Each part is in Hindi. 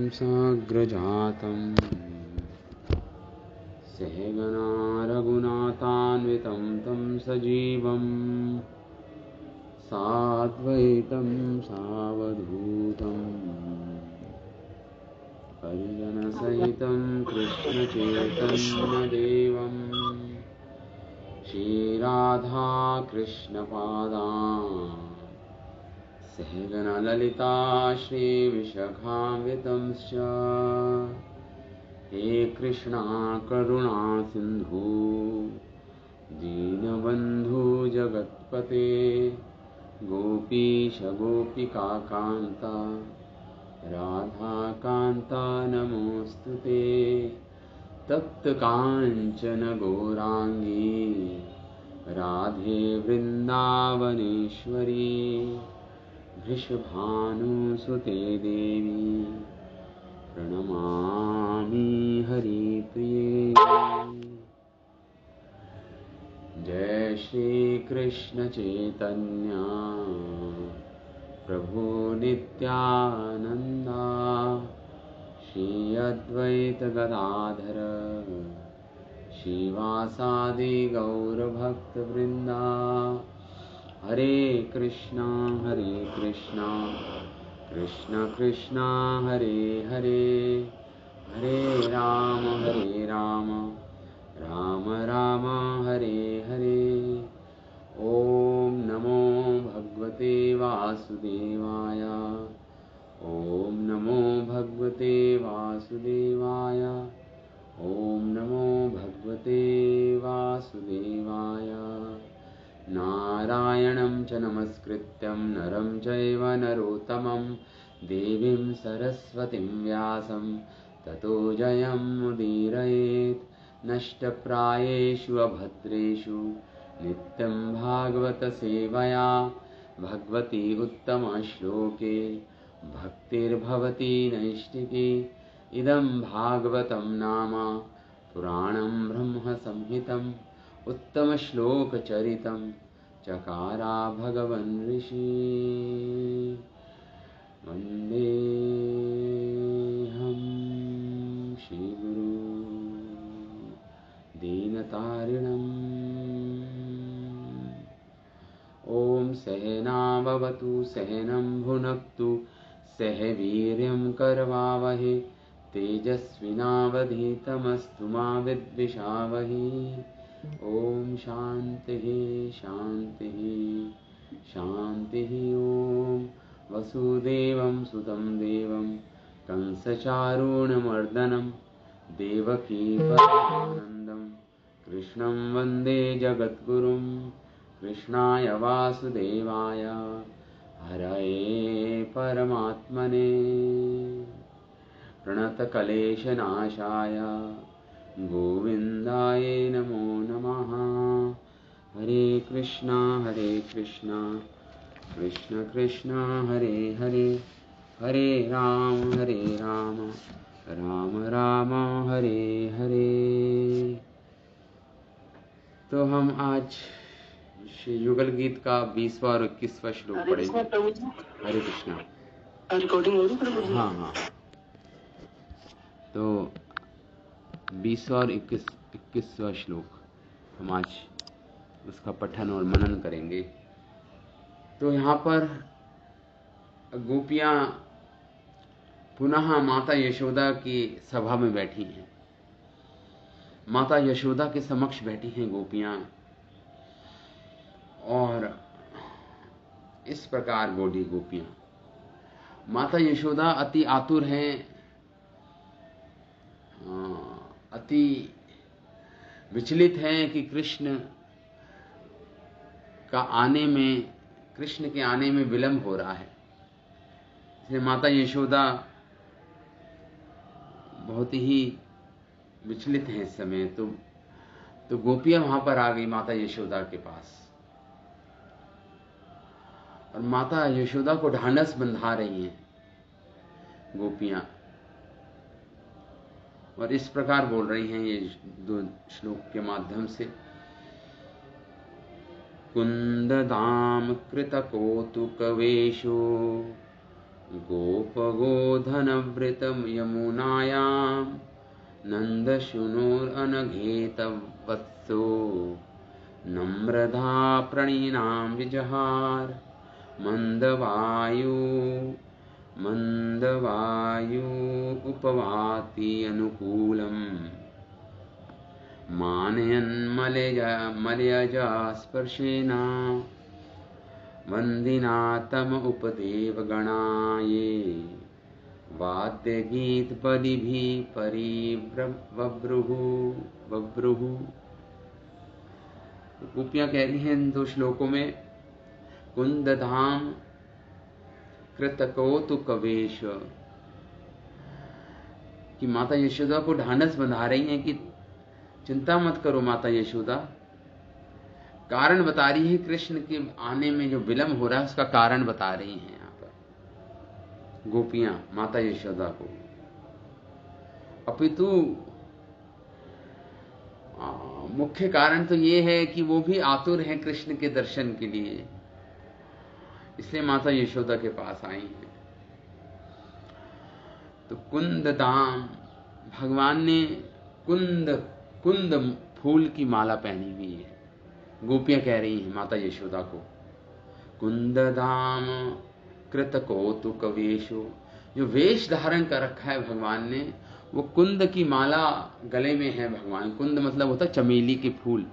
साग्रजातं सहगना रघुनाथान्वितं तं सजीवं साद्वैतं सावधूतं परिजनसहितं कृष्णचैतन्यदेवं श्रीराधा कृष्णपादान् सहगना ललिता श्रीविशाखान्वितंश्च हे कृष्णा करुणा सिन्धु दीनबन्धु जगत्पते गोपीश गोपिकान्ता राधाकान्ता नमोऽस्तुते तप्तकाञ्चन गौराङ्गी राधे वृन्दावनेश्वरी वृषभानुसुते देवी प्रणमामि हरिप्रिये। जय श्री कृष्ण चैतन्य प्रभु नित्यानंदा श्री अद्वैत गदाधर श्रीवासादि गौरभक्तवृंदा। हरे कृष्णा कृष्ण कृष्ण हरे हरे, हरे राम राम राम हरे हरे। ओम नमो भगवते वासुदेवाय, ओम नमो भगवते वासुदेवाय, ओम नमो भगवते वासुदेवाय। नारायणं च नमस्कृत्यं नरं चैव नरोत्तमं देवीं सरस्वतीं व्यासं ततो जयमुदीरयेत्। नष्टप्रायेषु अभद्रेषु नित्यं भागवत सेवया भगवती उत्तमश्लोके भक्तिर्भवति नैष्टिकी। इदं भागवतं नाम पुराणं ब्रह्म संहितम् उत्तमश्लोकचरितं चकारा भगवन् ऋषि। वन्देऽहं श्रीगुरु दीनतारिणम्। ॐ सहना भवतु सहनं भुनक्तु सह वीर्यं करवावहे तेजस्विनावधीतमस्तु मा विद्विषावहे। ओम शांति शांति शांति। ओम वसुदेवं सुतं देवं कंसचारूणमर्दनं देवकी परमानन्दं कृष्णं वन्दे जगद्गुरुं। कृष्णाय वासुदेवाय हरये परमात्मने प्रणतक्लेशनाशाय गोविन्दाय नमो नमः। हरे कृष्णा कृष्ण कृष्ण हरे हरे, हरे राम राम राम हरे हरे। तो हम आज श्री युगल गीत का 20वां और 21वां श्लोक पढ़ेंगे। हरे कृष्णा। रिकॉर्डिंग हो रही है? हाँ। तो 20वां और 21वां श्लोक हम आज उसका पठन और मनन करेंगे। तो यहाँ पर गोपियाँ पुनः माता यशोदा की सभा में बैठी हैं। माता यशोदा के समक्ष बैठी हैं गोपियाँ और इस प्रकार बोली गोपियाँ। माता यशोदा अति आतुर हैं, अति विचलित हैं कि कृष्ण के आने में विलंब हो रहा है। इसलिए माता यशोदा बहुत ही विचलित हैं इस समय। तो गोपियां वहां पर आ गई माता यशोदा के पास और माता यशोदा को ढांढस बंधा रही हैं गोपियां और इस प्रकार बोल रही हैं ये 2 श्लोक के माध्यम से। कुंददाम कृतकौतुकवेशो गोपगोधनवृत यमुनायां नन्दशूनोरनघे तव वत्सो नम्रधा प्रणीनां विजहार मंदवायु उपवाति अनुकूलम् मानयन् मलयजा स्पर्शेन वन्दिना तम उपदेव गणाये वाद्यगीतपदिभिः परिवव्रुः। गोपियां कह रही हैं इन 2 श्लोकों में, कुंदधाम कृतकौतुकवेश, कि माता यशोदा को ढांढस बंधा रही हैं कि चिंता मत करो माता यशोदा। कारण बता रही है, कृष्ण के आने में जो विलंब हो रहा है उसका कारण बता रही हैं यहां पर गोपियां माता यशोदा को। अपितु मुख्य कारण तो ये है कि वो भी आतुर हैं कृष्ण के दर्शन के लिए, इसलिए माता यशोदा के पास आई हैं। तो कुंद दाम, भगवान ने कुंद फूल की माला पहनी हुई है। गोपियां कह रही हैं माता यशोदा को, कुंद दाम कृत कौतुक वेशो, जो वेश धारण कर रखा है भगवान ने वो कुंद की माला गले में है भगवान। कुंद मतलब होता है चमेली के फूल,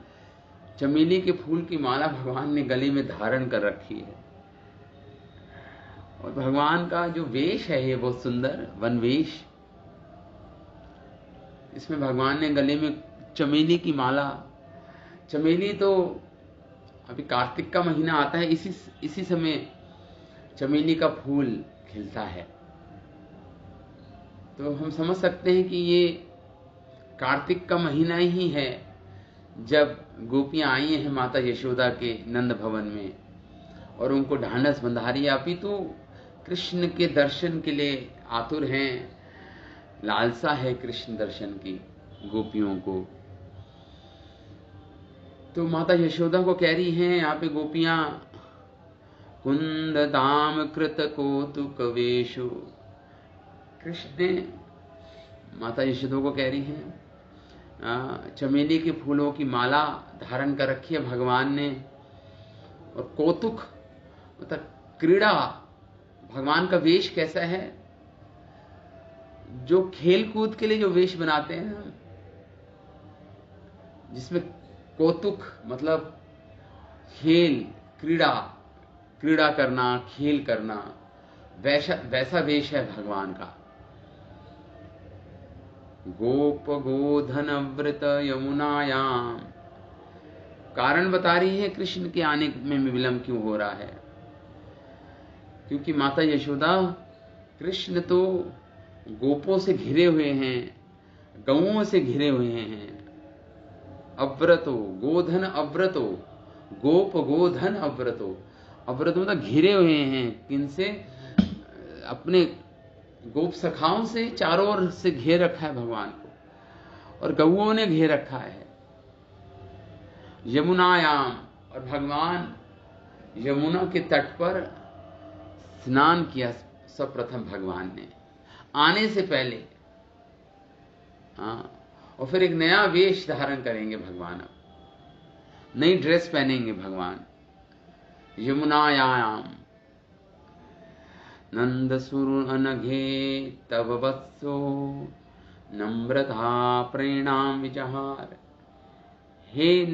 चमेली के फूल की माला भगवान ने गले में धारण कर रखी है। और भगवान का जो वेश है ये बहुत सुंदर वन वेश, इसमें भगवान ने गले में चमेली की माला, चमेली तो अभी कार्तिक का महीना आता है, इसी समय चमेली का फूल खिलता है, तो हम समझ सकते हैं कि ये कार्तिक का महीना ही है जब गोपियां आई हैं माता यशोदा के नंद भवन में और उनको ढांढस बंधा रही है। अभी तो कृष्ण के दर्शन के लिए आतुर हैं, लालसा है कृष्ण दर्शन की गोपियों को। तो माता यशोदा को कह रही हैं यहाँ पे गोपियां, कुंद दाम कृत कौतुक वेशो, कृष्ण ने माता यशोदा को कह रही हैं चमेली के फूलों की माला धारण कर रखी है भगवान ने, और कौतुक मतलब क्रीड़ा, भगवान का वेश कैसा है, जो खेल कूद के लिए जो वेश बनाते हैं जिसमें कौतुक मतलब खेल, क्रीड़ा करना, खेल करना, वैसा वेश है भगवान का। गोप गोधन व्रत यमुनायाम, कारण बता रही है कृष्ण के आने में विलंब क्यों हो रहा है, क्योंकि माता यशोदा, कृष्ण तो गोपों से घिरे हुए हैं, गौओं से घिरे हुए हैं। अव्रतो गोधन अव्रतो, गोप गोधन अव्रतो, अव्रत मतलब घिरे हुए हैं, किनसे, अपने गोप सखाओं से चारों ओर से घेर रखा है भगवान को, और गौओं ने घेर रखा है। यमुनायाम, और भगवान यमुना के तट पर स्नान किया सर्वप्रथम भगवान ने आने से पहले। और फिर एक नया वेश धारण करेंगे भगवान, अब नई ड्रेस पहनेंगे भगवान। यमुनायाम नंदसुर अनघे तब वत्सो नम्रता प्रेणाम विजहार, हे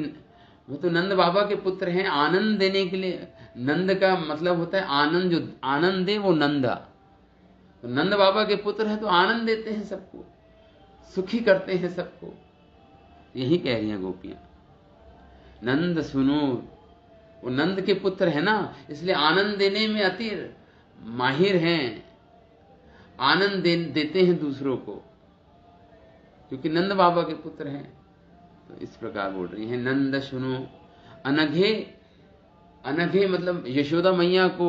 वो तो नंद बाबा के पुत्र हैं, आनंद देने के लिए, नंद का मतलब होता है आनंद, जो आनंद दे वो नंदा, तो नंद बाबा के पुत्र हैं तो आनंद देते हैं सबको, सुखी करते हैं सबको, यही कह रही हैं गोपियां। नंद सुनो, वो नंद के पुत्र है ना, इसलिए आनंद देने में अति माहिर हैं, आनंद देते हैं दूसरों को, क्योंकि नंद बाबा के पुत्र हैं। तो इस प्रकार बोल रही हैं, नंद सुनो अनघे, अनघे मतलब यशोदा मैया को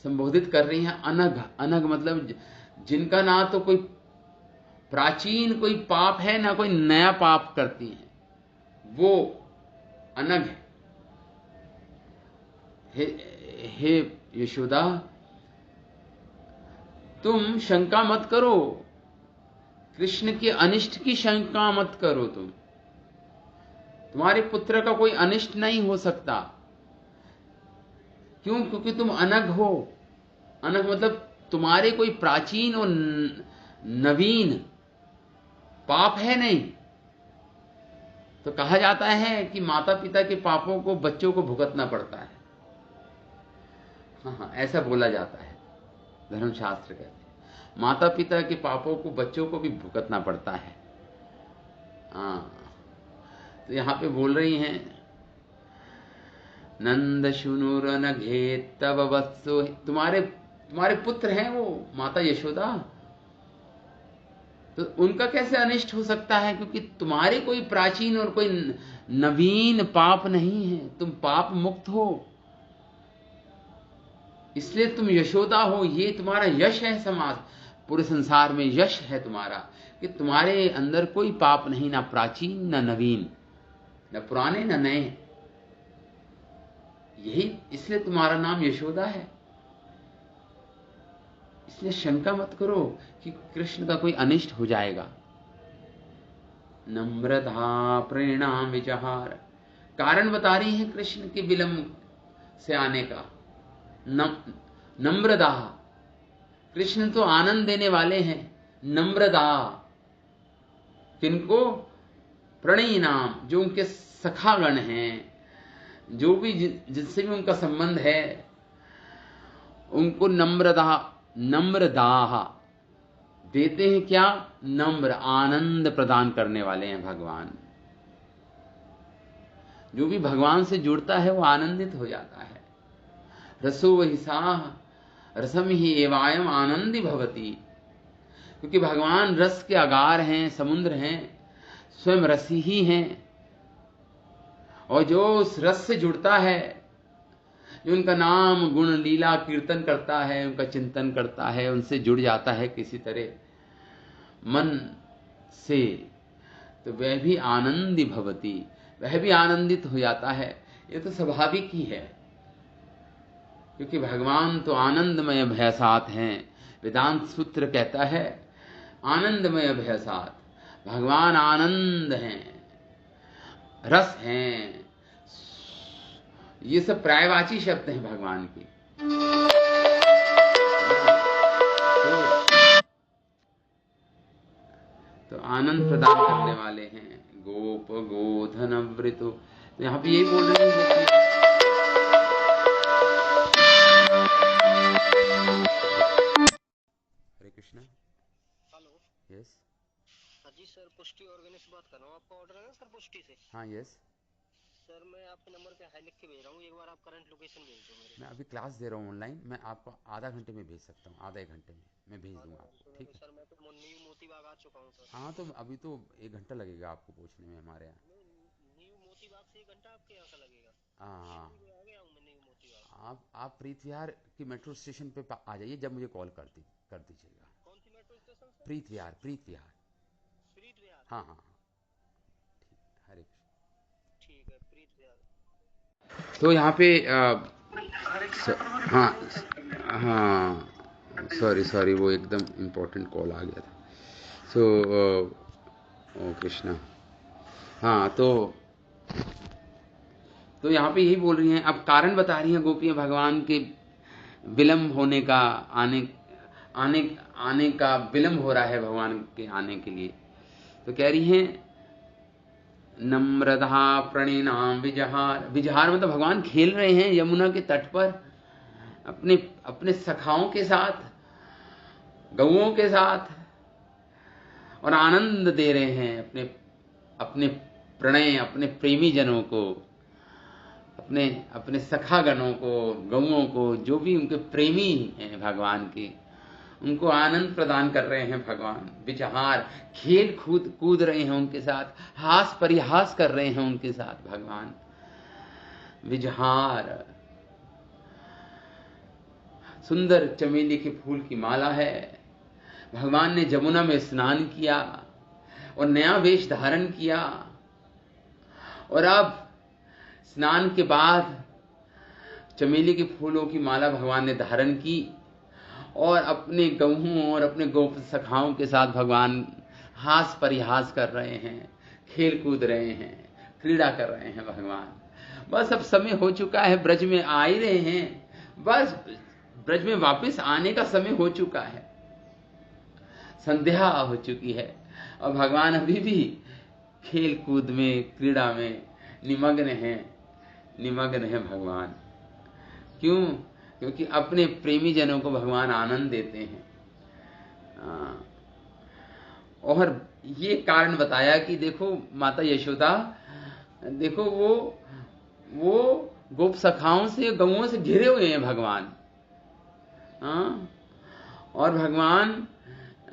संबोधित कर रही हैं। अनघ, अनघ मतलब जिनका ना तो कोई प्राचीन कोई पाप है ना कोई नया पाप करती हैं, वो अनघ। हे यशोदा, तुम शंका मत करो, कृष्ण के अनिष्ट की शंका मत करो। तुम्हारे पुत्र का कोई अनिष्ट नहीं हो सकता। क्यों? क्योंकि तुम अनग हो। अनग मतलब तुम्हारे कोई प्राचीन और नवीन पाप है नहीं। तो कहा जाता है कि माता पिता के पापों को बच्चों को भुगतना पड़ता है। हाँ, ऐसा बोला जाता है, धर्मशास्त्र कहते हैं माता पिता के पापों को बच्चों को भी भुगतना पड़ता है। हाँ, तो यहां पे बोल रही हैं, नंद शुनुरनघे तब वत्सो, तुम्हारे पुत्र हैं वो माता यशोदा, तो उनका कैसे अनिष्ट हो सकता है? क्योंकि तुम्हारे कोई प्राचीन और कोई नवीन पाप नहीं है, तुम पाप मुक्त हो, इसलिए तुम यशोदा हो। ये तुम्हारा यश है, समाज पूरे संसार में यश है तुम्हारा कि तुम्हारे अंदर कोई पाप नहीं, ना प्राचीन ना नवीन, न पुराने न नए। यही इसलिए तुम्हारा नाम यशोदा है। इसलिए शंका मत करो कि कृष्ण का कोई अनिष्ट हो जाएगा। नम्रता प्रेणाम विचार, कारण बता रही है कृष्ण के विलंब से आने का। नम्रदा, कृष्ण तो आनंद देने वाले हैं। नम्रदा किनको? प्रणयी नाम, जो उनके सखागण हैं, जो भी जिससे भी उनका संबंध है, उनको नम्रदाह देते हैं। क्या? नम्र, आनंद प्रदान करने वाले हैं भगवान। जो भी भगवान से जुड़ता है वो आनंदित हो जाता है। रसो वही साह रसम ही एवायम आनंदी भवती, क्योंकि भगवान रस के अगार हैं, समुद्र हैं, स्वयं रसी ही हैं। और जो उस रस से जुड़ता है, जो उनका नाम गुण लीला कीर्तन करता है, उनका चिंतन करता है, उनसे जुड़ जाता है किसी तरह मन से, तो वह भी आनंदी भवती, वह भी आनंदित हो जाता है। ये तो स्वाभाविक ही है, क्योंकि भगवान तो आनंदमय भयसात हैं। वेदांत सूत्र कहता है आनंदमय भयसात, भगवान आनंद हैं, रस हैं। ये सब प्रायवाची शब्द हैं भगवान की। तो आनंद प्रदान करने वाले हैं। गोप गोधन वृतु, तो यहां पे यही बोल रहे हैं। हरे कृष्णा। हेलो। यस। हाँ जी सर, पुष्टि ऑर्गेनिक बात कर रहा हूँ। आपका ऑर्डर है ना सर पुष्टि से? हाँ यस। सर मैं आपके नंबर पे हाई लिख के भेज रहा हूँ, एक बार आप करंट लोकेशन भेज दो मेरे। मैं अभी क्लास दे रहा हूँ ऑनलाइन, मैं आपको आधा घंटे में भेज सकता हूँ, आधा एक घंटे में मैं भेज दूंगा आपको, ठीक है? सर मैं तो न्यू मोती बाग आ चुका हूँ सर। हाँ, तो अभी तो 1 घंटा लगेगा आपको पहुँचने में हमारे यहाँ। न्यू मोती बाग से 1 घंटा आपके यहाँ का लगेगा? हाँ, आ गया हूँ मैं न्यू मोती बाग। आप प्रीत विहार की मेट्रो स्टेशन पे आ जाइए, जब मुझे कॉल कर दीजिएगा। कौन सी मेट्रो स्टेशन सर? प्रीत विहार, प्रीत विहार। प्रीत विहार। हाँ हाँ हाँ, ठीक, हरे कृष्ण। ठीक है, प्रीत विहार। तो यहाँ पे हाँ हाँ, सॉरी वो एकदम इम्पोर्टेंट कॉल आ गया था। सो ओ कृष्णा। हाँ, तो यहाँ पे यही बोल रही हैं, अब कारण बता रही हैं गोपियाँ भगवान के विलंब होने का, आने का विलंब हो रहा है भगवान के आने के लिए। तो कह रही हैं नम्रधा प्रणिनाम विजहार। विजहार मतलब भगवान खेल रहे हैं यमुना के तट पर अपने अपने सखाओं के साथ, गौओं के साथ, और आनंद दे रहे हैं अपने अपने प्रणय, अपने प्रेमी जनों को, अपने अपने सखागणों को, गौओं को, जो भी उनके प्रेमी हैं भगवान के, उनको आनंद प्रदान कर रहे हैं भगवान। विचहार, खेल कूद रहे हैं उनके साथ, हास परिहास कर रहे हैं उनके साथ भगवान। विजहार, सुंदर चमेली के फूल की माला है। भगवान ने जमुना में स्नान किया और नया वेश धारण किया, और अब स्नान के बाद चमेली के फूलों की माला भगवान ने धारण की, और अपने गऊओं और अपने गोप सखाओं के साथ भगवान हास परिहास कर रहे हैं, खेल कूद रहे हैं, क्रीड़ा कर रहे हैं भगवान। बस अब समय हो चुका है, ब्रज में आ ही रहे हैं, बस ब्रज में वापस आने का समय हो चुका है, संध्या हो चुकी है और भगवान अभी भी खेल कूद में, क्रीड़ा में निमग्न है भगवान। क्यों? क्योंकि अपने प्रेमी जनों को भगवान आनंद देते हैं। और ये कारण बताया कि देखो माता यशोदा, देखो वो गोप सखाओं से, गऊओं से घिरे हुए हैं भगवान। और भगवान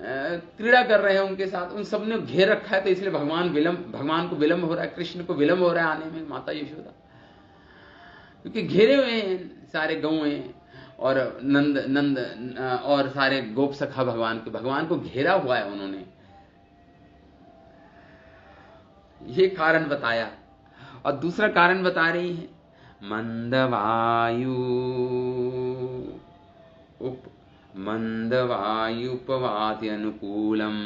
क्रीड़ा कर रहे हैं उनके साथ, उन सब ने घेर रखा है, तो इसलिए भगवान को विलंब हो रहा है, कृष्ण को विलंब हो रहा है आने में, माता यशोदा, क्योंकि घेरे हुए हैं सारे गौएं और नंद और सारे गोप सखा भगवान को घेरा हुआ है उन्होंने। ये कारण बताया। और दूसरा कारण बता रही है, मंदवायुपवाति अनुकूलम।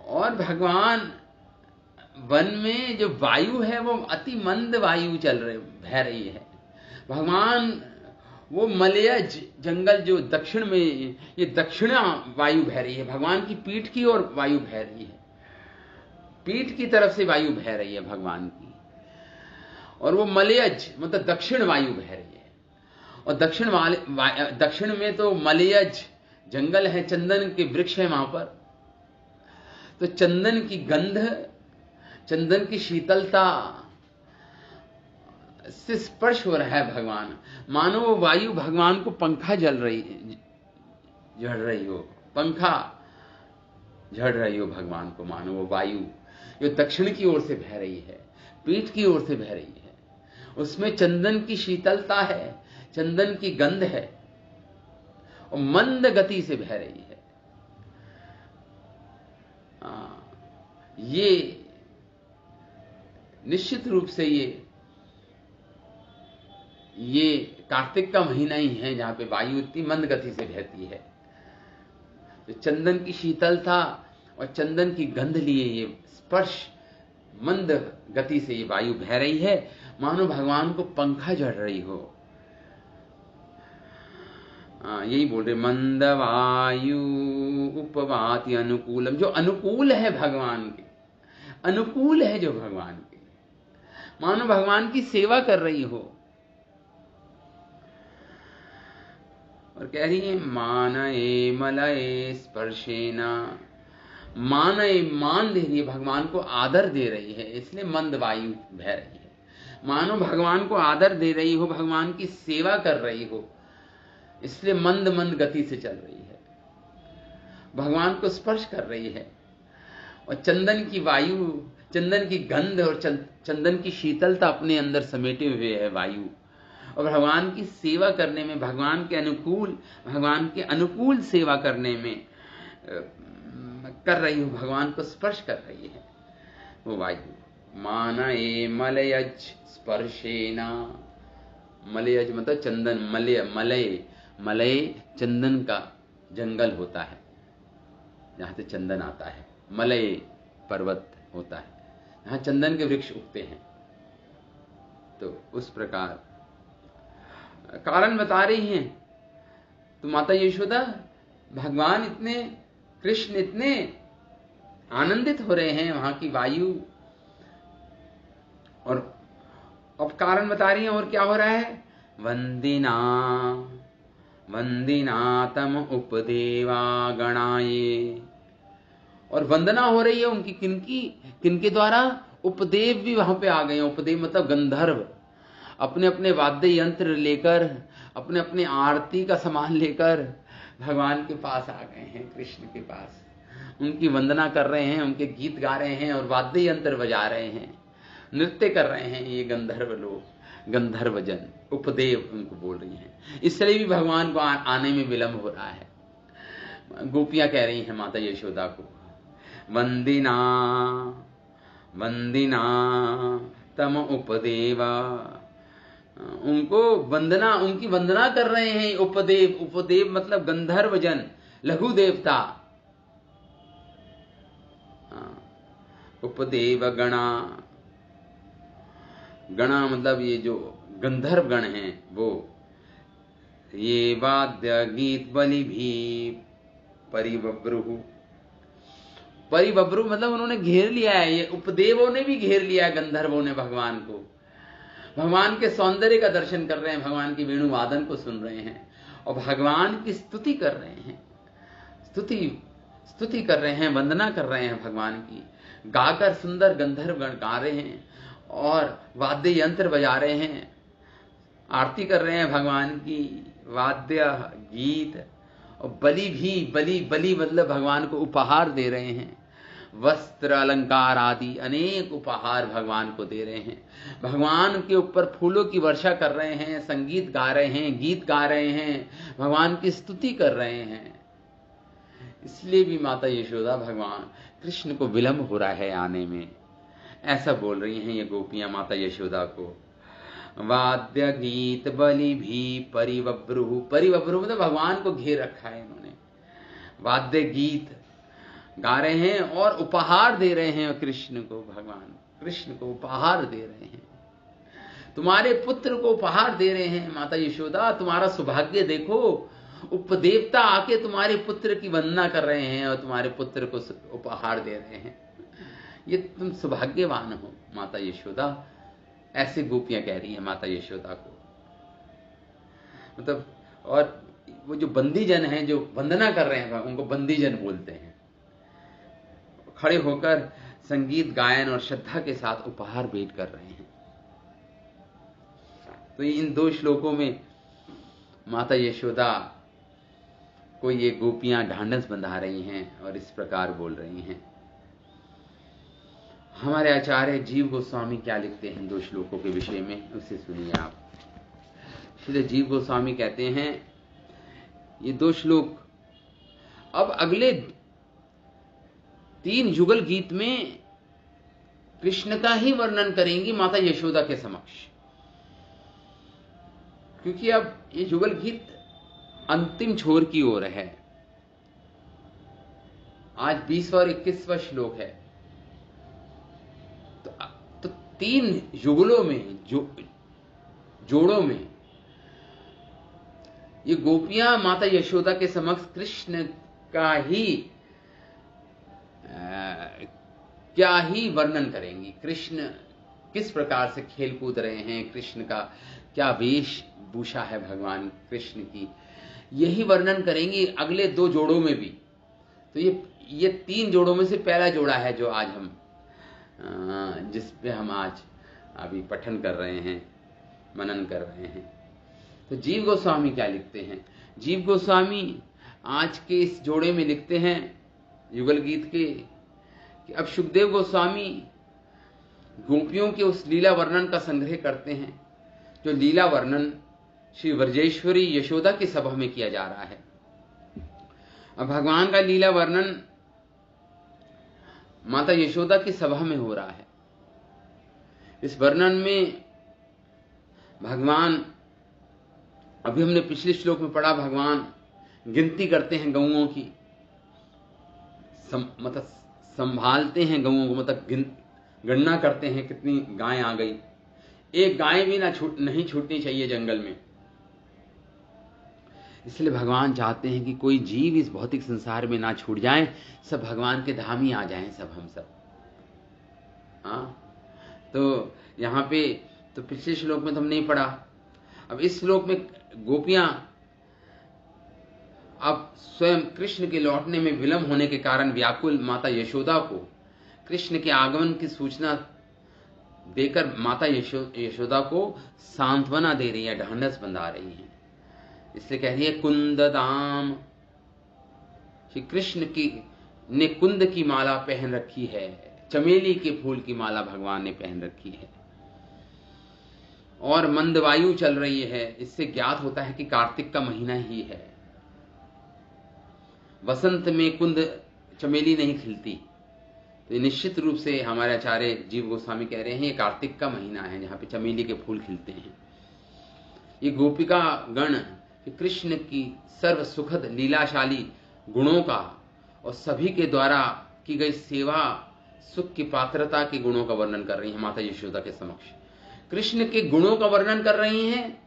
और भगवान वन में जो वायु है वो अति मंद वायु बह रही है। भगवान वो मलयज जंगल जो दक्षिण में, ये दक्षिणा वायु बह रही है, भगवान की पीठ की ओर वायु बह रही है, पीठ की तरफ से वायु बह रही है भगवान की। और वो मलयज मतलब दक्षिण वायु बह रही है। और दक्षिण में तो मलयज जंगल है, चंदन के वृक्ष है वहां पर, तो चंदन की गंध, चंदन की शीतलता से स्पर्श हो रहा है भगवान, मानो वो वायु भगवान को पंखा झड़ रही हो, पंखा झड़ रही हो भगवान को, मानो वो वायु जो दक्षिण की ओर से बह रही है, पीठ की ओर से बह रही है, उसमें चंदन की शीतलता है, चंदन की गंध है और मंद गति से बह रही है। ये निश्चित रूप से ये कार्तिक का महीना ही है जहां पे वायु इतनी मंद गति से बहती है। तो चंदन की शीतलता और चंदन की गंध लिए ये स्पर्श मंद गति से ये वायु बह रही है, मानो भगवान को पंखा झड़ रही हो। यही बोल रहे, मंद वायु उपवाति अनुकूलम, जो अनुकूल है भगवान के, अनुकूल है जो भगवान के, मानो भगवान की सेवा कर रही हो। और कह रही है, मानये मलये स्पर्शेना, मानये मान दे रही है, भगवान को आदर दे रही है, इसलिए मंद वायु बह रही है। मानो भगवान को आदर दे रही हो, भगवान की सेवा कर रही हो, इसलिए मंद मंद गति से चल रही है, भगवान को स्पर्श कर रही है। और चंदन की वायु, चंदन की गंध और चंदन की शीतलता अपने अंदर समेटे हुए है वायु, और भगवान की सेवा करने में, भगवान के अनुकूल सेवा करने में कर रही हो, भगवान को स्पर्श कर रही है वो वायु। मानये मलयज स्पर्शेना, मलयज मतलब चंदन, मलय चंदन का जंगल होता है जहां से चंदन आता है, मलय पर्वत होता है, यहां चंदन के वृक्ष उगते हैं। तो उस प्रकार कारण बता रही हैं। तो माता यशोदा, भगवान इतने, कृष्ण इतने आनंदित हो रहे हैं वहां की वायु, और अब कारण बता रही हैं और क्या हो रहा है। वंदिना तम उपदेवा गणाये, और वंदना हो रही है उनकी, किनके द्वारा, उपदेव भी वहां पे आ गए हैं। उपदेव मतलब गंधर्व, अपने अपने वाद्य यंत्र लेकर, अपने अपने आरती का सामान लेकर भगवान के पास आ गए हैं, कृष्ण के पास, उनकी वंदना कर रहे हैं, उनके गीत गा रहे हैं और वाद्य यंत्र बजा रहे हैं, नृत्य कर रहे हैं ये गंधर्व लोग, गंधर्व जन, उपदेव उनको बोल रही हैं। इसलिए भी भगवान को आने में विलंब हो रहा है। गोपियां कह रही हैं माता यशोदा को, वंदिना तम उपदेवा, उनको वंदना, उनकी वंदना कर रहे हैं। उपदेव, उपदेव मतलब गंधर्व जन, लघु देवता। उपदेव गणा, गणा मतलब ये जो गंधर्व गण हैं वो। ये वाद्य गीत बलि भी परिबभ्रुः, परिबभ्रु मतलब उन्होंने घेर लिया है। ये उपदेवों ने भी घेर लिया है, गंधर्वों ने भगवान को। भगवान के सौंदर्य का दर्शन कर रहे हैं, भगवान की वेणु वादन को सुन रहे हैं और भगवान की स्तुति कर रहे हैं। स्तुति कर रहे हैं, वंदना कर रहे हैं भगवान की। गाकर सुंदर गंधर्व गण गा रहे हैं और वाद्य यंत्र बजा रहे हैं, आरती कर रहे हैं भगवान की, वाद्य गीत। और बलि भी, बलि मतलब भगवान को उपहार दे रहे हैं। वस्त्र अलंकार आदि अनेक उपहार भगवान को दे रहे हैं। भगवान के ऊपर फूलों की वर्षा कर रहे हैं, संगीत गा रहे हैं, गीत गा रहे हैं, भगवान की स्तुति कर रहे हैं। इसलिए भी माता यशोदा भगवान कृष्ण को विलंब हो रहा है आने में, ऐसा बोल रही हैं ये गोपियां माता यशोदा को। वाद्य गीत बलि भी परिबभ्रुः, परिबभ्रुः मतलब भगवान को घेर रखा है इन्होंने। वाद्य गीत गा रहे हैं और उपहार दे रहे हैं कृष्ण को। भगवान कृष्ण को उपहार दे रहे हैं, तुम्हारे पुत्र को उपहार दे रहे हैं माता यशोदा। तुम्हारा सौभाग्य देखो, उपदेवता आके तुम्हारे पुत्र की वंदना कर रहे हैं और तुम्हारे पुत्र को उपहार दे रहे हैं। ये तुम सौभाग्यवान हो माता यशोदा, ऐसे गोपियां कह रही हैं माता यशोदा को। मतलब, और वो जो बंदी जन हैं जो वंदना कर रहे हैं उनको बंदी जन बोलते हैं। खड़े होकर संगीत गायन और श्रद्धा के साथ उपहार भेंट कर रहे हैं। तो इन 2 श्लोकों में माता यशोदा को ये गोपियां ढांढस बंधा रही हैं और इस प्रकार बोल रही हैं। हमारे आचार्य जीव गोस्वामी क्या लिखते हैं 2 श्लोकों के विषय में, उसे सुनिए आप। श्री जीव गोस्वामी कहते हैं ये 2 श्लोक अब अगले 3 युगल गीत में कृष्ण का ही वर्णन करेंगी माता यशोदा के समक्ष, क्योंकि अब ये युगल गीत अंतिम छोर की ओर है। आज 20 और 21वां श्लोक है। तो 3 युगलों में, जोड़ों में ये गोपियां माता यशोदा के समक्ष कृष्ण का ही क्या ही वर्णन करेंगी। कृष्ण किस प्रकार से खेल कूद रहे हैं, कृष्ण का क्या वेशभूषा है भगवान कृष्ण की, यही वर्णन करेंगी अगले 2 जोड़ों में भी। तो ये 3 जोड़ों में से पहला जोड़ा है जो आज हम जिस पे हम आज अभी पठन कर रहे हैं, मनन कर रहे हैं। तो जीव गोस्वामी क्या लिखते हैं? जीव गोस्वामी आज के इस जोड़े में लिखते हैं युगल गीत के कि अब सुखदेव गोस्वामी गोपियों के उस लीला वर्णन का संग्रह करते हैं जो लीला वर्णन श्री व्रजेश्वरी यशोदा की सभा में किया जा रहा है। अब भगवान का लीला वर्णन माता यशोदा की सभा में हो रहा है। इस वर्णन में भगवान, अभी हमने पिछले श्लोक में पढ़ा, भगवान गिनती करते हैं गौओं की, मतलब संभालते हैं गौओं को, मतलब गणना करते हैं कितनी गाय आ गई। एक गाय भी नहीं छूटनी चाहिए जंगल में। इसलिए भगवान चाहते हैं कि कोई जीव इस भौतिक संसार में ना छूट जाए, सब भगवान के धाम ही आ जाएं, सब हम सब। तो यहां पे तो पिछले श्लोक में तो हम नहीं पढ़ा। अब इस श्लोक में गोपियां अब स्वयं कृष्ण के लौटने में विलंब होने के कारण व्याकुल माता यशोदा को कृष्ण के आगमन की सूचना देकर माता यशोदा को सांत्वना दे रही है, ढांढस बंधा रही है। इसलिए कह रही है कुंददाम, श्री कृष्ण की ने कुंद की माला पहन रखी है, चमेली के फूल की माला भगवान ने पहन रखी है और मंद वायु चल रही है। इससे ज्ञात होता है कि कार्तिक का महीना ही है। वसंत में कुंद चमेली नहीं खिलती, तो निश्चित रूप से हमारे आचार्य जीव गोस्वामी कह रहे हैं ये कार्तिक का महीना है जहां पे चमेली के फूल खिलते हैं। ये गोपिका गण कृष्ण की सर्व सुखद लीलाशाली गुणों का और सभी के द्वारा की गई सेवा सुख की पात्रता के गुणों का वर्णन कर रही हैं माता यशोदा के समक्ष। कृष्ण के गुणों का वर्णन कर रही हैं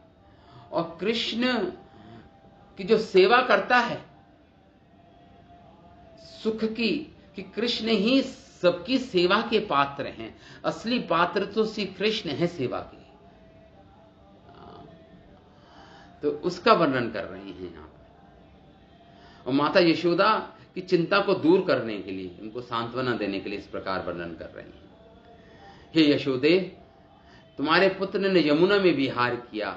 और कृष्ण की जो सेवा करता है सुख की, कि कृष्ण ही सबकी सेवा के पात्र हैं। असली पात्र तो श्री कृष्ण है सेवा के, तो उसका वर्णन कर रहे हैं यहां पर। और माता यशोदा की चिंता को दूर करने के लिए, उनको सांत्वना देने के लिए इस प्रकार वर्णन कर रहे हैं। हे यशोदे, तुम्हारे पुत्र ने यमुना में विहार किया,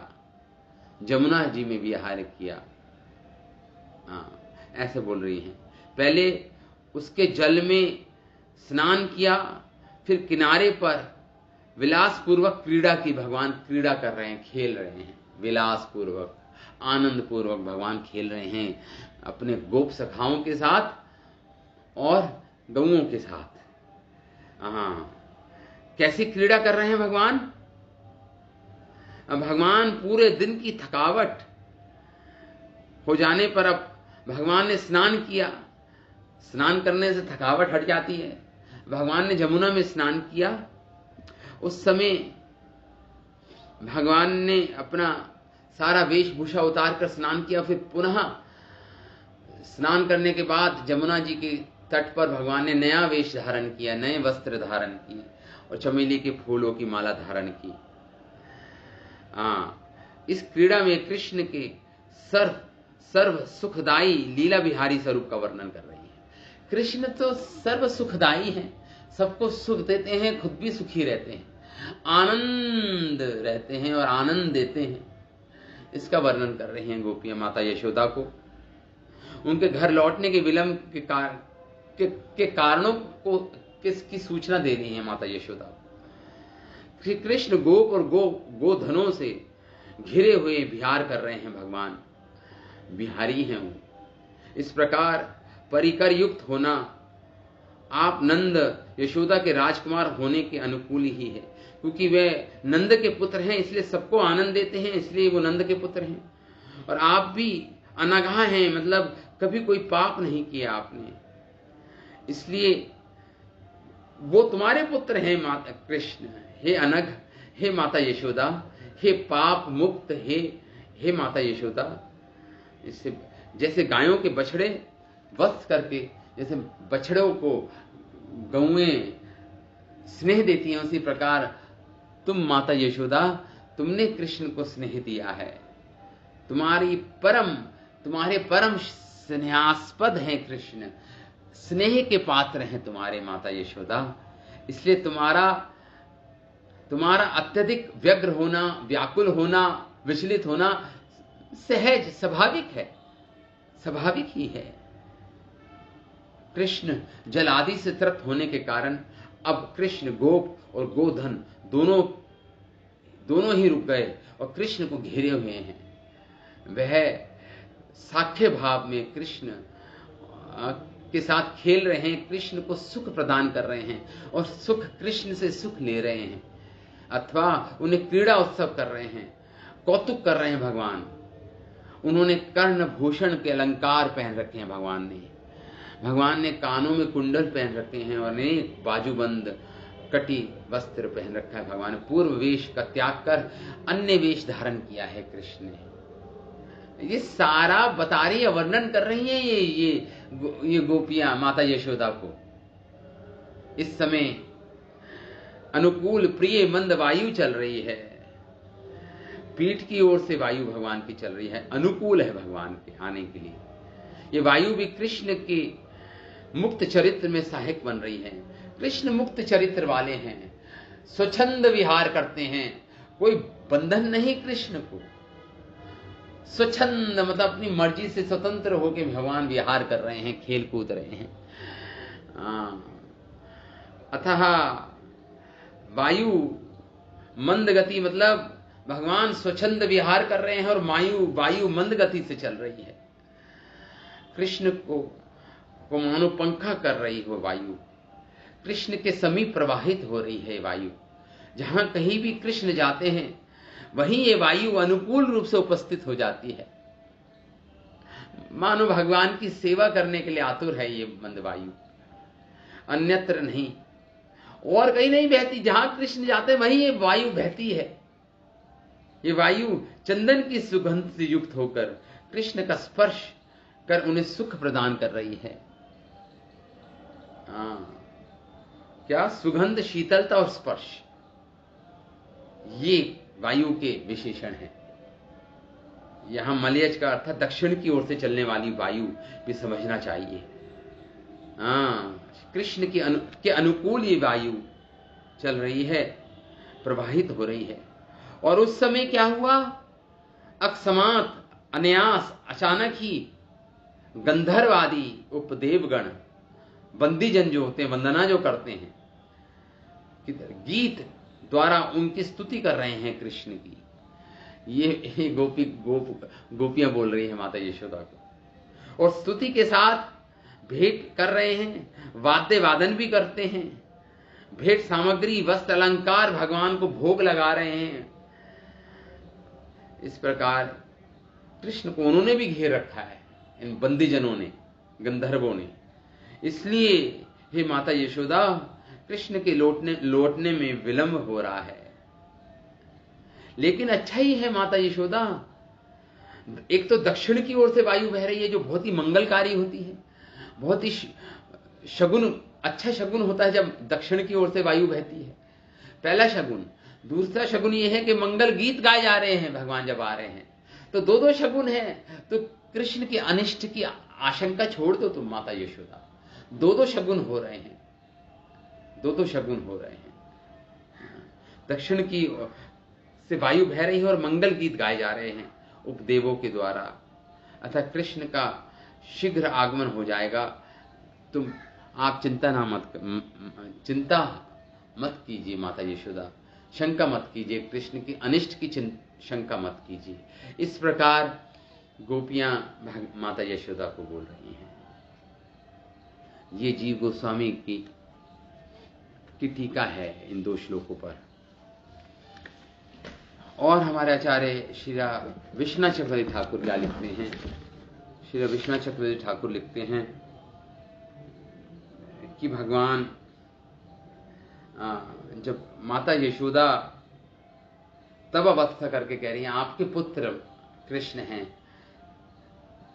जमुना जी में विहार किया, ऐसे बोल रही हैं। पहले उसके जल में स्नान किया, फिर किनारे पर विलास पूर्वक क्रीड़ा की। भगवान क्रीड़ा कर रहे हैं, खेल रहे हैं, विलास पूर्वक आनंद पूर्वक भगवान खेल रहे हैं अपने गोप सखाओं के साथ और गौओं के साथ। कैसी क्रीड़ा कर रहे हैं भगवान? अब भगवान पूरे दिन की थकावट हो जाने पर अब भगवान ने स्नान किया, स्नान करने से थकावट हट जाती है। भगवान ने जमुना में स्नान किया। उस समय भगवान ने अपना सारा वेशभूषा उतार कर स्नान किया, फिर पुनः स्नान करने के बाद जमुना जी के तट पर भगवान ने नया वेश धारण किया, नए वस्त्र धारण किए और चमेली के फूलों की माला धारण की। इस क्रीड़ा में कृष्ण के सर्व सुखदायी लीला बिहारी स्वरूप का वर्णन कर रही है। कृष्ण तो सर्व सुखदायी हैं, सबको सुख देते हैं, खुद भी सुखी रहते हैं, आनंद रहते हैं और आनंद देते हैं। इसका वर्णन कर रही हैं गोपियां माता यशोदा को। उनके घर लौटने के विलंब के कारणों को किसकी सूचना दे रही है माता यशोदा। श्री कृष्ण गोप और गोधनों से घिरे हुए विहार कर रहे हैं। भगवान बिहारी हैं वो। इस प्रकार परिकर युक्त होना आप नंद यशोदा के राजकुमार होने के अनुकूल ही है, क्योंकि वे नंद के पुत्र हैं, इसलिए सबको आनंद देते हैं, इसलिए वो नंद के पुत्र हैं। और आप भी अनघा हैं, मतलब कभी कोई पाप नहीं किया आपने, इसलिए वो तुम्हारे पुत्र हैं माता कृष्ण। हे अनघ, हे माता यशोदा, हे पाप मुक्त, हे माता यशोदा। इससे जैसे गायों के बछड़े वध करके, जैसे बछड़ों को गौएं स्नेह देती हैं, उसी प्रकार तुम माता यशोदा, तुमने कृष्ण को स्नेह दिया है। तुम्हारे परम स्नेहास्पद हैं कृष्ण, स्नेह के पात्र हैं तुम्हारे माता यशोदा। इसलिए तुम्हारा अत्यधिक व्यग्र होना, व्याकुल होना, विचलित होना सहज स्वाभाविक है, स्वाभाविक ही है। कृष्ण जल आदि से तृप्त होने के कारण अब कृष्ण गोप और गोधन दोनों ही रुक गए और कृष्ण को घेरे हुए हैं। वह साख्य भाव में कृष्ण के साथ खेल रहे हैं, कृष्ण को सुख प्रदान कर रहे हैं और सुख कृष्ण से सुख ले रहे हैं, अथवा उन्हें क्रीड़ा उत्सव कर रहे हैं, कौतुक कर रहे हैं भगवान। उन्होंने कर्ण भूषण के अलंकार पहन रखे हैं भगवान ने कानों में कुंडल पहन रखे हैं और अनेक बाजूबंद कटी वस्त्र पहन रखा है। भगवान ने पूर्व वेश का त्याग कर अन्य वेश धारण किया है कृष्ण ने। ये सारा बता रही है, वर्णन कर रही है ये गोपियां माता यशोदा को। इस समय अनुकूल प्रिय मंद वायु चल रही है, पीठ की ओर से वायु भगवान की चल रही है, अनुकूल है भगवान के आने के लिए। ये वायु भी कृष्ण के मुक्त चरित्र में सहायक बन रही है। कृष्ण मुक्त चरित्र वाले हैं, स्वच्छंद विहार करते हैं, कोई बंधन नहीं कृष्ण को। स्वच्छंद मतलब अपनी मर्जी से स्वतंत्र होकर भगवान विहार कर रहे हैं, खेल कूद रहे हैं। अतः वायु मंद गति मतलब भगवान स्वच्छंद विहार कर रहे हैं और वायु मंद गति से चल रही है। कृष्ण को मानो पंखा कर रही हो वायु, कृष्ण के समीप प्रवाहित हो रही है वायु। जहां कहीं भी कृष्ण जाते हैं वहीं ये वायु अनुकूल रूप से उपस्थित हो जाती है। मानो भगवान की सेवा करने के लिए आतुर है ये मंद वायु, अन्यत्र नहीं। और कहीं नहीं बहती, जहां कृष्ण जाते वहीं ये वायु बहती है। ये वायु चंदन की सुगंध से युक्त होकर कृष्ण का स्पर्श कर उन्हें सुख प्रदान कर रही है। क्या सुगंध, शीतलता और स्पर्श, ये वायु के विशेषण हैं। यहां मलयज का अर्थ दक्षिण की ओर से चलने वाली वायु भी समझना चाहिए। कृष्ण के अनुकूल ये वायु चल रही है, प्रवाहित हो रही है। और उस समय क्या हुआ? अकस्मात, अनायास, अचानक ही गंधर्वादी उपदेवगण, बंदीजन जो होते हैं, वंदना जो करते हैं, गीत द्वारा उनकी स्तुति कर रहे हैं कृष्ण की। ये गोपियां बोल रही है माता यशोदा को, और स्तुति के साथ भेंट कर रहे हैं, वाद्य वादन भी करते हैं, भेंट सामग्री, वस्त्र, अलंकार भगवान को भोग लगा रहे हैं। इस प्रकार कृष्ण को उन्होंने भी घेर रखा है, इन बंदीजनों ने, गंधर्वों ने। इसलिए हे माता यशोदा, कृष्ण के लौटने में विलंब हो रहा है। लेकिन अच्छा ही है माता यशोदा, एक तो दक्षिण की ओर से वायु बह रही है जो बहुत ही मंगलकारी होती है, बहुत ही शगुन, अच्छा शगुन होता है जब दक्षिण की ओर से वायु बहती है, पहला शगुन। दूसरा शगुन ये है कि मंगल गीत गाए जा रहे हैं भगवान जब आ रहे हैं, तो दो शगुन है। तो कृष्ण के अनिष्ट की आशंका छोड़ दो तुम माता यशोदा, दो शगुन हो रहे हैं, दो शगुन हो रहे हैं। दक्षिण की से वायु बह रही है और मंगल गीत गाए जा रहे हैं उपदेवों के द्वारा, अतः कृष्ण का शीघ्र आगमन हो जाएगा। तुम आप चिंता मत कीजिए माता यशोदा, शंका मत कीजिए, कृष्ण की अनिष्ट की शंका मत कीजिए। इस प्रकार गोपियां माता यशोदा को बोल रही हैं। ये जीव गोस्वामी की टीका है इन 2 श्लोकों पर। और हमारे आचार्य श्री विश्वनाथ चक्रवर्ती ठाकुर क्या लिखते हैं? श्री विश्वनाथ चक्रवर्ती ठाकुर लिखते हैं कि भगवान जब माता यशोदा तब अवस्था करके कह रही हैं आपके पुत्र कृष्ण हैं,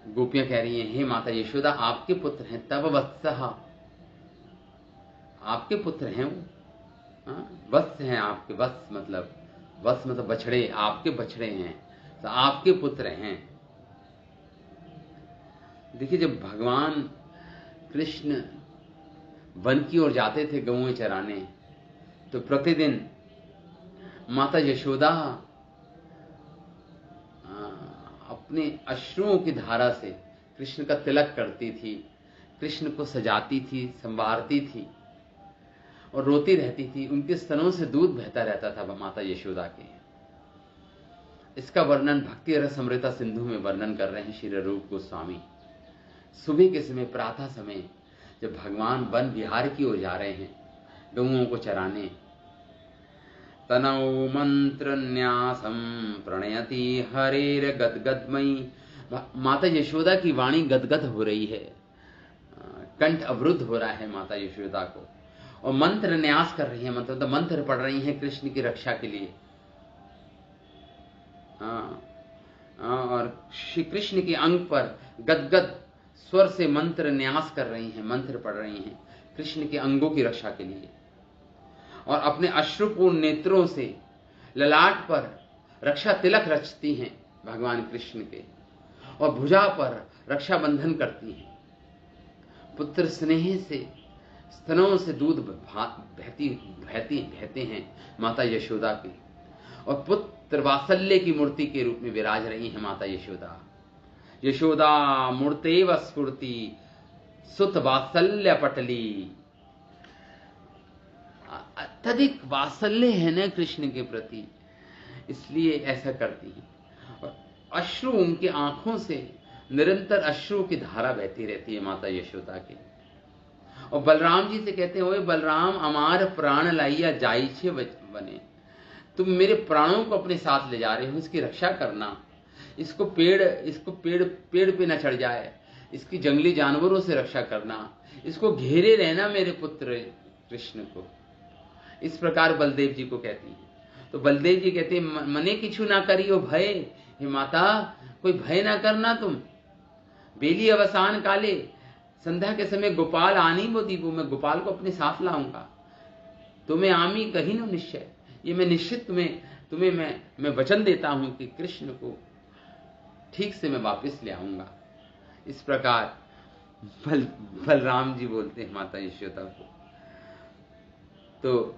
गोपियां कह रही हैं हे माता यशोदा आपके पुत्र हैं, तब वत्सः, आपके पुत्र हैं वो, वत्स हैं आपके, वत्स मतलब बछड़े, आपके बछड़े हैं, तो आपके पुत्र हैं। देखिए, जब भगवान कृष्ण वन की ओर जाते थे गौएं चराने, तो प्रतिदिन माता यशोदा अपने अश्रुओं की धारा से कृष्ण का तिलक करती थी, कृष्ण को सजाती थी, संवारती थी और रोती रहती थी। उनके स्तनों से दूध बहता रहता था माता यशोदा के। इसका वर्णन भक्ति रस अमृता सिंधु में वर्णन कर रहे हैं श्री रूप गोस्वामी। सुबह के समय, प्रातः समय, जब भगवान वन विहार की ओर जा रहे हैं गौओं को चराने, तनौ मंत्र न्यासम प्रणयति हरेर गदगदमयी, माता यशोदा की वाणी गदगद हो रही है, कंठ अवरुद्ध हो रहा है माता यशोदा को, और मंत्र न्यास कर रही है, मतलब मंत्र पढ़ रही है कृष्ण की रक्षा के लिए। और श्री कृष्ण के अंग पर गदगद स्वर से मंत्र न्यास कर रही हैं, मंत्र पढ़ रही हैं कृष्ण के अंगों की रक्षा के लिए, और अपने अश्रुपूर्ण नेत्रों से ललाट पर रक्षा तिलक रचती हैं भगवान कृष्ण के, और भुजा पर रक्षा बंधन करती हैं। पुत्र स्नेह से स्तनों से दूध बहते हैं माता यशोदा की, और पुत्र वात्सल्य की मूर्ति के रूप में विराज रही हैं माता यशोदा। यशोदा मूर्तेव स्फुर्ति सुत वात्सल्य पटली, अत्यधिक वात्सल्य है न कृष्ण के प्रति, इसलिए ऐसा करती हैं। और अश्रु, उनके आंखों से निरंतर अश्रु की धारा बहती रहती है माता यशोदा की। और बलराम जी से कहते हैं, ओए बलराम, अमार प्राण लाइया जाई छे बने, तुम मेरे प्राणों को अपने साथ ले जा रहे हो, इसकी रक्षा करना। इसको पेड़ पे न चढ़ जाए, इसकी जंगली जानवरों से रक्षा करना, इसको घेरे रहना मेरे पुत्र कृष्ण को। इस प्रकार बलदेव जी को कहती है। तो बलदेव जी कहते हैं, मने किछु ना करियो भय, हे माता कोई भय ना करना तुम। बेली अवसान काले, संध्या के समय गोपाल आनी मोदी वो, मैं गोपाल को अपने साथ लाऊंगा। तुम्हें आमी कही नो निश्चय, ये मैं निश्चित तुम्हें मैं वचन देता हूं कि कृष्ण को ठीक से मैं वापस ले आऊंगा। इस प्रकार बलराम जी बोलते हैं माता यशोदा को। तो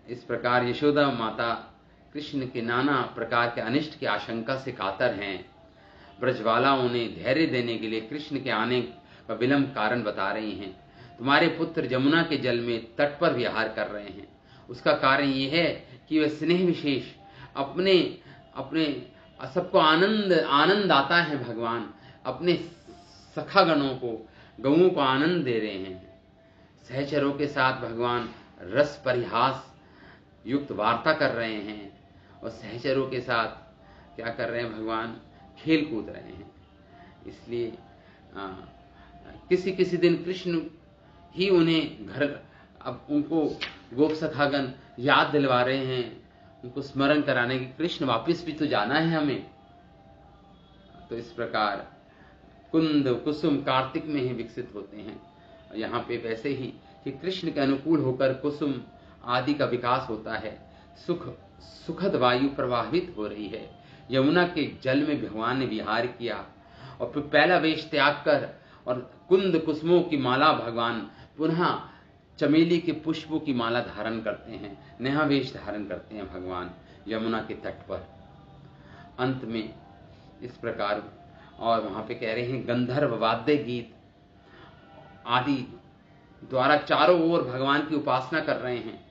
इस प्रकार यशोदा माता कृष्ण के नाना प्रकार के अनिष्ट की आशंका से कातर हैं। ब्रजवालाओं ने धैर्य देने के लिए कृष्ण के आने का विलंब कारण बता रही हैं। तुम्हारे पुत्र जमुना के जल में तट पर विहार कर रहे हैं, उसका कारण यह है कि वे स्नेह विशेष अपने सबको आनंद आता है। भगवान अपने सखागणों को, गौओं को आनंद दे रहे हैं। सहचरों के साथ भगवान रस परिहास युक्त वार्ता कर रहे हैं और सहचरों के साथ क्या कर रहे हैं, भगवान खेल कूद रहे हैं। इसलिए किसी दिन कृष्ण ही उन्हें अब उनको गोप सखागण याद दिलवा रहे हैं, उनको स्मरण कराने की कृष्ण वापस भी तो जाना है हमें। तो इस प्रकार कुंद कुसुम कार्तिक में ही विकसित होते हैं। यहाँ पे वैसे ही कि कृष्ण के अनुकूल होकर कुसुम आदि का विकास होता है। सुखद वायु प्रवाहित हो रही है। यमुना के जल में भगवान ने विहार किया और फिर पहला वेश त्याग कर और कुंद कुसुमों की माला भगवान पुनः चमेली के पुष्पों की माला धारण करते हैं, नया वेश धारण करते हैं भगवान यमुना के तट पर। अंत में इस प्रकार, और वहां पे कह रहे हैं गंधर्व वाद्य गीत आदि द्वारा चारों ओर भगवान की उपासना कर रहे हैं।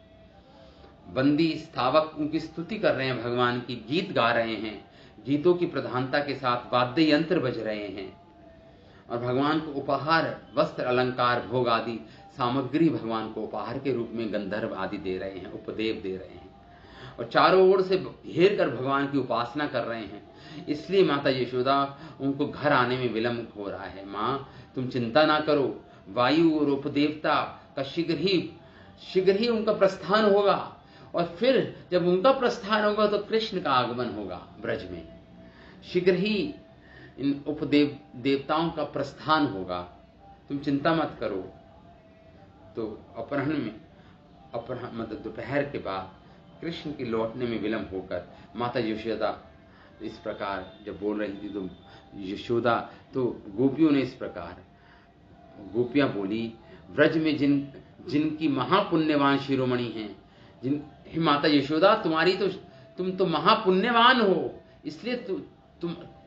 बंदी स्थावक उनकी स्तुति कर रहे हैं, भगवान की गीत गा रहे हैं। गीतों की प्रधानता के साथ वाद्य यंत्र बज रहे हैं और भगवान को उपहार, वस्त्र, अलंकार, भोग आदि सामग्री भगवान को उपहार के रूप में गंधर्व आदि दे रहे हैं, उपदेव दे रहे हैं और चारों ओर से घेर कर भगवान की उपासना कर रहे हैं। इसलिए माता यशोदा उनको घर आने में विलंब हो रहा है। मां तुम चिंता ना करो, वायु और उपदेवता का शीघ्र ही उनका प्रस्थान होगा और फिर जब उनका प्रस्थान होगा तो कृष्ण का आगमन होगा ब्रज में। शीघ्र ही इन उपदेव देवताओं का प्रस्थान होगा, तुम चिंता मत करो। तो अपराह्न मतलब दोपहर के बाद कृष्ण के लौटने में विलंब होकर माता यशोदा इस प्रकार जब बोल रही थी तो यशोदा तो गोपियों ने इस प्रकार गोपियां बोली, व्रज में जिनकी महापुण्यवान शिरोमणि हैं, हे माता यशोदा तुम तो महापुण्यवान हो, इसलिए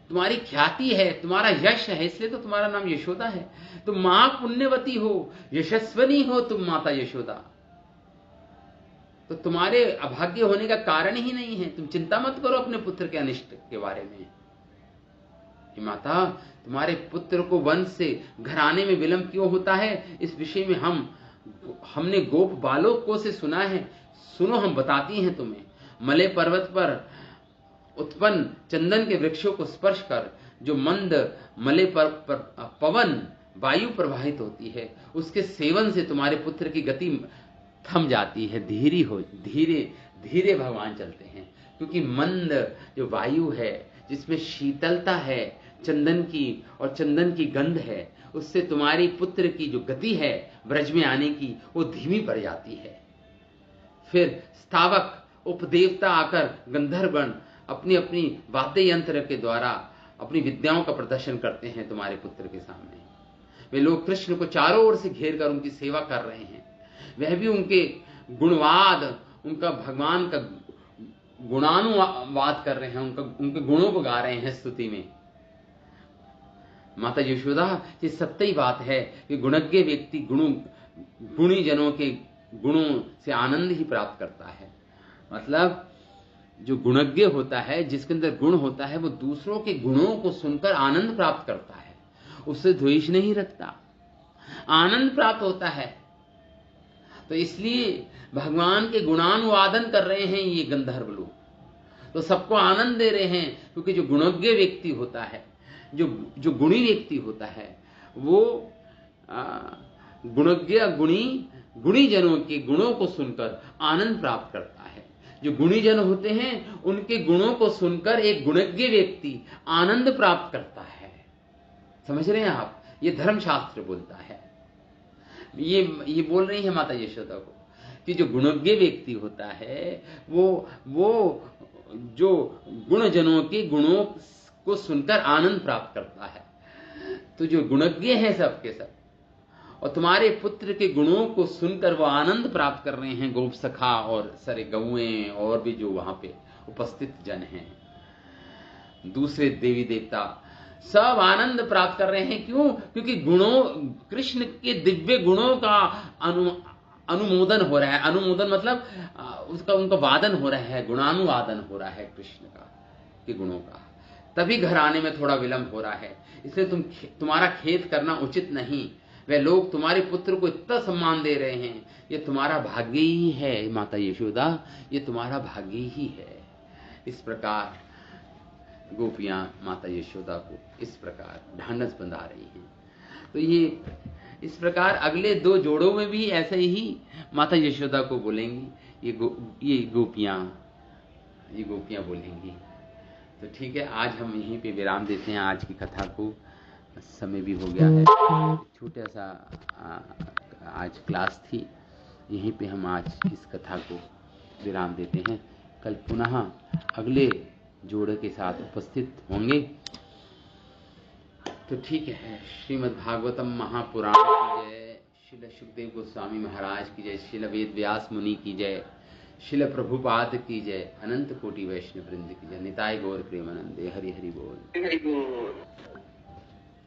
तुम्हारी ख्याति है, तुम्हारा यश है, इसलिए तो तुम्हारा नाम यशोदा है। तुम महापुण्यवती हो, यशस्वनी हो तुम माता यशोदा, तो तुम्हारे अभाग्य होने का कारण ही नहीं है। तुम चिंता मत करो अपने पुत्र के अनिष्ट के बारे में। हे माता तुम्हारे पुत्र को वंश से घराने में विलंब क्यों होता है, इस विषय में हमने गोप बालकों से सुना है। सुनो हम बताती हैं तुम्हें। मलय पर्वत पर उत्पन्न चंदन के वृक्षों को स्पर्श कर जो मंद मलय पर पवन वायु प्रवाहित होती है, उसके सेवन से तुम्हारे पुत्र की गति थम जाती है, धीरे भगवान चलते हैं। क्योंकि मंद जो वायु है जिसमें शीतलता है चंदन की और चंदन की गंध है, उससे तुम्हारी पुत्र की जो गति है ब्रज में आने की वो धीमी पड़ जाती है। फिर स्थावक उपदेवता आकर गंधर्वगण अपनी अपनी वाद्य यंत्र के द्वारा अपनी विद्याओं का प्रदर्शन करते हैं तुम्हारे पुत्र के सामने। वे लोग कृष्ण को चारों ओर से घेर कर उनकी सेवा कर रहे हैं। वह भी उनके गुणवाद, उनका भगवान का गुणानुवाद कर रहे हैं, उनके गुणों को गा रहे हैं स्तुति में। माता यशोदा ये सत्य बात है कि गुणज्ञ व्यक्ति गुणी जनों के गुणों से आनंद ही प्राप्त करता है। मतलब जो गुणज्ञ होता है, जिसके अंदर गुण होता है, वो दूसरों के गुणों को सुनकर आनंद प्राप्त करता है, उससे द्वेष नहीं रखता, आनंद प्राप्त होता है। तो इसलिए भगवान के गुणानुवादन कर रहे हैं ये गंधर्व लोग। तो सबको आनंद दे रहे हैं, क्योंकि जो गुणज्ञ व्यक्ति होता है, जो गुणी व्यक्ति होता है, वो गुणज्ञ गुणी जनों के गुणों को सुनकर आनंद प्राप्त करता है। जो गुणी जन होते हैं उनके गुणों को सुनकर एक गुणज्ञ व्यक्ति आनंद प्राप्त करता है। समझ रहे हैं आप? ये धर्मशास्त्र बोलता है। ये बोल रही है माता यशोदा को कि जो गुणज्ञ व्यक्ति होता है वो जो गुणजनों के गुणों को सुनकर आनंद प्राप्त करता है। तो जो गुणज्ञ है सबके सब, और तुम्हारे पुत्र के गुणों को सुनकर वो आनंद प्राप्त कर रहे हैं, गोप सखा और सारे गौएं और भी जो वहां पे उपस्थित जन हैं, दूसरे देवी देवता सब आनंद प्राप्त कर रहे हैं। क्यों? क्योंकि गुणों, कृष्ण के दिव्य गुणों का अनुमोदन हो रहा है। अनुमोदन मतलब उनका वादन हो रहा है, गुणानुवादन हो रहा है कृष्ण का के गुणों का। तभी घर आने में थोड़ा विलंब हो रहा है, इसलिए तुम्हारा खेद करना उचित नहीं। वे लोग तुम्हारे पुत्र को इतना सम्मान दे रहे हैं, ये तुम्हारा भाग्य ही है माता यशोदा, ये तुम्हारा भाग्य ही है। इस प्रकार गोपियां माता यशोदा को इस प्रकार ढांढस बंधा रही हैं। तो ये इस प्रकार अगले 2 जोड़ों में भी ऐसे ही माता यशोदा को बोलेंगी, ये गोपियां बोलेंगी। तो ठीक है, आज हम यहीं पे विराम देते हैं आज की कथा को, समय भी हो गया है। छोटा सा आज क्लास थी, यहीं पे हम आज इस कथा को विराम देते हैं। कल पुनः अगले जोड़े के साथ उपस्थित होंगे। तो ठीक है, श्रीमद् भागवतम महापुराण की जय, श्रील सुखदेव गोस्वामी महाराज की जय, श्रील वेद व्यास मुनि की जय, श्रील प्रभुपाद की जय, अनंत कोटि वैष्णव वृंद की जय। निताय गौर प्रेमानंदे। हरि हरि बोल।